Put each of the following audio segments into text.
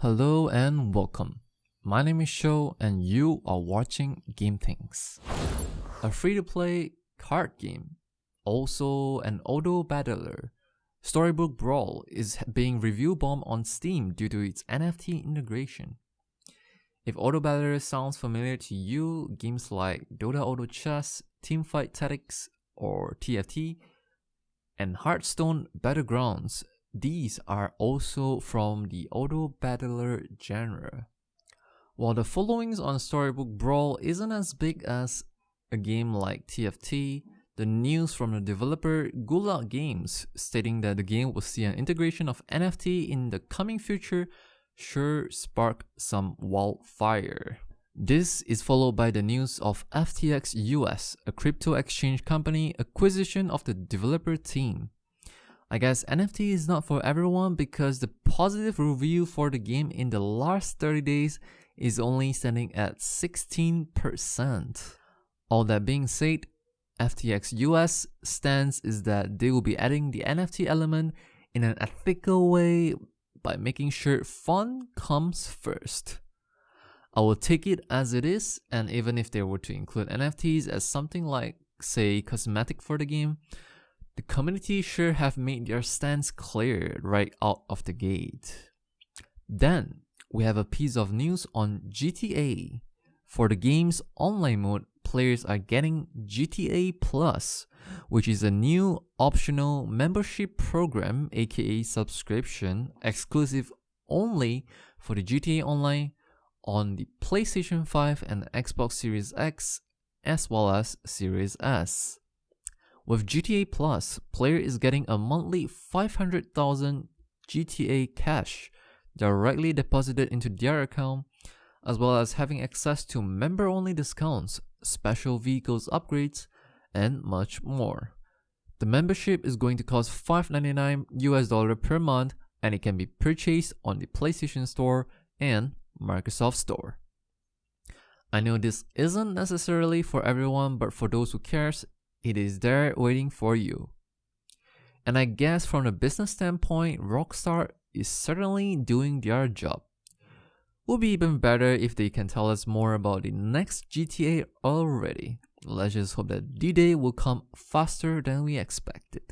Hello and welcome. My name is Sho and you are watching Game Things. A free-to-play card game, also an auto battler, Storybook Brawl is being review bombed on Steam due to its NFT integration. If auto battler sounds familiar to you, games like Dota Auto Chess, Teamfight Tactics or TFT, and Hearthstone Battlegrounds, these are also from the auto battler genre. While the followings on Storybook Brawl isn't as big as a game like TFT, the news from the developer Gulag Games stating that the game will see an integration of NFT in the coming future sure sparked some wildfire. This is followed by the news of FTX US, a crypto exchange company, acquisition of the developer team. I guess NFT is not for everyone because the positive review for the game in the last 30 days is only standing at 16%. All that being said, FTX US stance is that they will be adding the NFT element in an ethical way by making sure fun comes first. I will take it as it is, and even if they were to include NFTs as something like, say, cosmetic for the game, the community sure have made their stance clear right out of the gate. Then, we have a piece of news on GTA. For the game's online mode, players are getting GTA Plus, which is a new optional membership program aka subscription exclusive only for the GTA Online on the PlayStation 5 and Xbox Series X as well as Series S. With GTA Plus, player is getting a monthly 500,000 GTA cash directly deposited into their account, as well as having access to member-only discounts, special vehicles upgrades, and much more. The membership is going to cost $5.99 per month, and it can be purchased on the PlayStation Store and Microsoft Store. I know this isn't necessarily for everyone, but for those who cares, it is there waiting for you. And I guess from a business standpoint, Rockstar is certainly doing their job. Would be even better if they can tell us more about the next GTA already. Let's just hope that D-Day will come faster than we expected.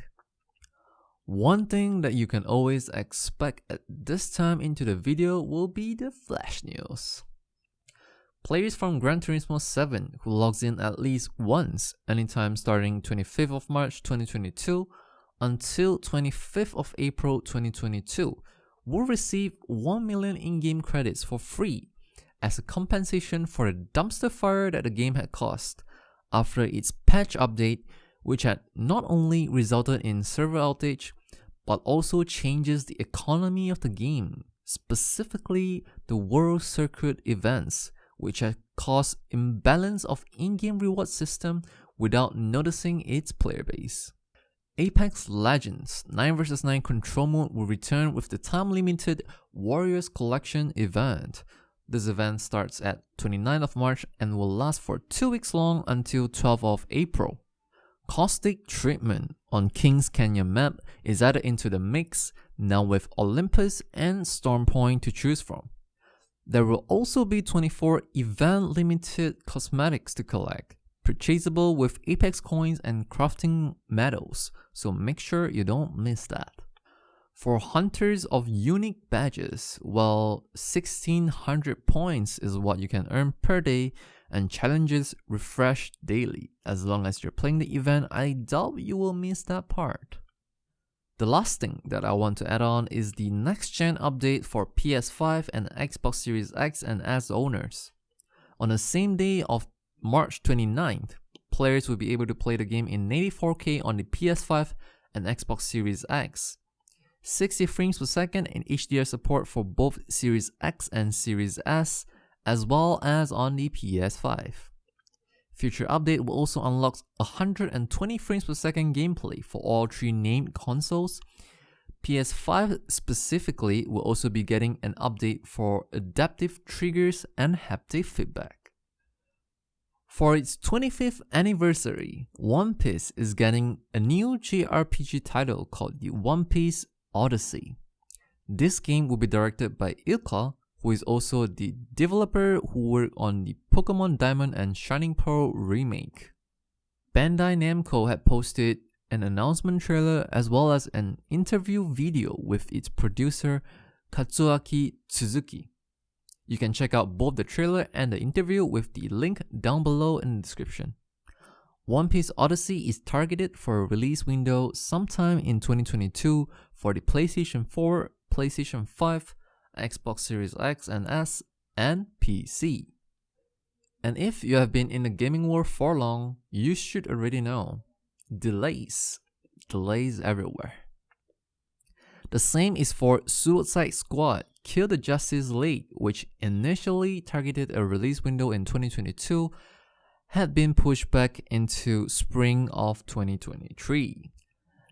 One thing that you can always expect at this time into the video will be the flash news. Players from Gran Turismo 7 who logs in at least once anytime starting 25th of March 2022 until 25th of April 2022 will receive 1 million in-game credits for free as a compensation for the dumpster fire that the game had caused after its patch update, which had not only resulted in server outage but also changes the economy of the game, specifically the World Circuit events, which had caused imbalance of in-game reward system without noticing its player base. Apex Legends 9 vs 9 control mode will return with the time-limited Warriors Collection event. This event starts at 29th of March and will last for 2 weeks long until 12th of April. Caustic treatment on Kings Canyon map is added into the mix, now with Olympus and Stormpoint to choose from. There will also be 24 event-limited cosmetics to collect, purchasable with Apex coins and crafting medals, so make sure you don't miss that. For hunters of unique badges, well, 1600 points is what you can earn per day, and challenges refresh daily. As long as you're playing the event, I doubt you will miss that part. The last thing that I want to add on is the next-gen update for PS5 and Xbox Series X and S owners. On the same day of March 29th, players will be able to play the game in 84K on the PS5 and Xbox Series X, 60 frames per second and HDR support for both Series X and Series S, as well as on the PS5. Future update will also unlock 120 frames per second gameplay for all three named consoles. PS5 specifically will also be getting an update for adaptive triggers and haptic feedback. For its 25th anniversary, One Piece is getting a new JRPG title called the Piece Odyssey. This game will be directed by Ilka, who is also the developer who worked on the Pokemon Diamond and Shining Pearl remake. Bandai Namco had posted an announcement trailer as well as an interview video with its producer Katsuaki Tsuzuki. You can check out both the trailer and the interview with the link down below in the description. Piece Odyssey is targeted for a release window sometime in 2022 for the PlayStation 4, PlayStation 5, Xbox Series X and S, and PC. And if you have been in the gaming world for long, you should already know. Delays everywhere. The same is for Suicide Squad Kill the Justice League, which initially targeted a release window in 2022, had been pushed back into spring of 2023.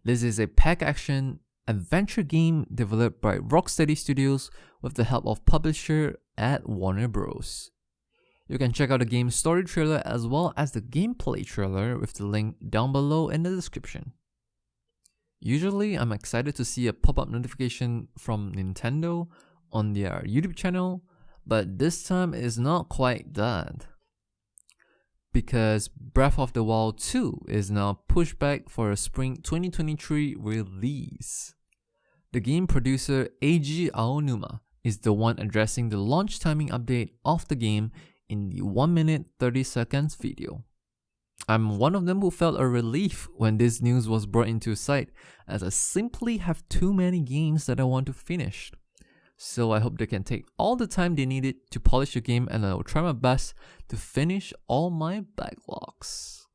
This is a pack-action adventure game developed by Rockstar Studios with the help of publisher at Warner Bros. You can check out the game's story trailer as well as the gameplay trailer with the link down below in the description. Usually, I'm excited to see a pop-up notification from Nintendo on their YouTube channel, but this time it's not quite that. Because Breath of the Wild 2 is now pushed back for a spring 2023 release. The game producer Eiji Aonuma is the one addressing the launch timing update of the game in the 1 minute 30 seconds video. I'm one of them who felt a relief when this news was brought into sight, as I simply have too many games that I want to finish. So I hope they can take all the time they needed to polish the game, and I will try my best to finish all my backlogs.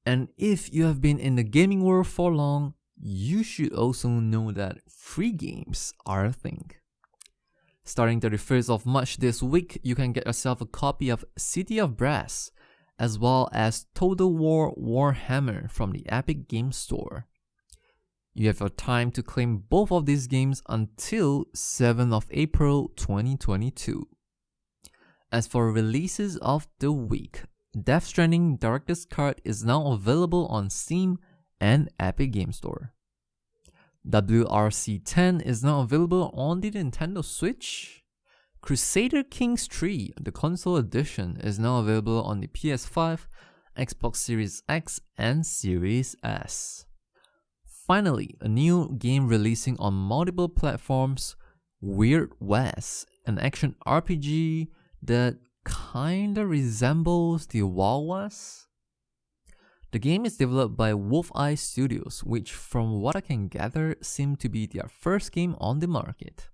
And if you have been in the gaming world for long, you should also know that free games are a thing. Starting 31st of March this week, you can get yourself a copy of City of Brass, as well as Total War Warhammer from the Epic Games Store. You have your time to claim both of these games until 7th of April 2022. As for releases of the week, Death Stranding Director's Cut is now available on Steam and Epic Games Store. WRC 10 is now available on the Nintendo Switch. Crusader Kings 3, the console edition, is now available on the PS5, Xbox Series X, and Series S. Finally, a new game releasing on multiple platforms, Weird West, an action RPG that kinda resembles the Wild West. The game is developed by Wolf Eye Studios, which from what I can gather seemed to be their first game on the market.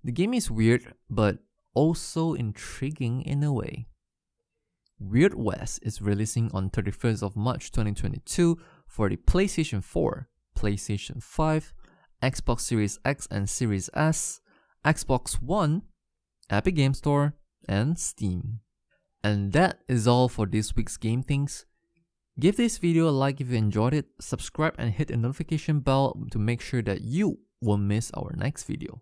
The game is weird, but also intriguing in a way. Weird West is releasing on 31st of March 2022 for the PlayStation 4, PlayStation 5, Xbox Series X and Series S, Xbox One, Epic Games Store, and Steam. And that is all for this week's Game Things. Give this video a like if you enjoyed it, subscribe and hit the notification bell to make sure that you won't miss our next video.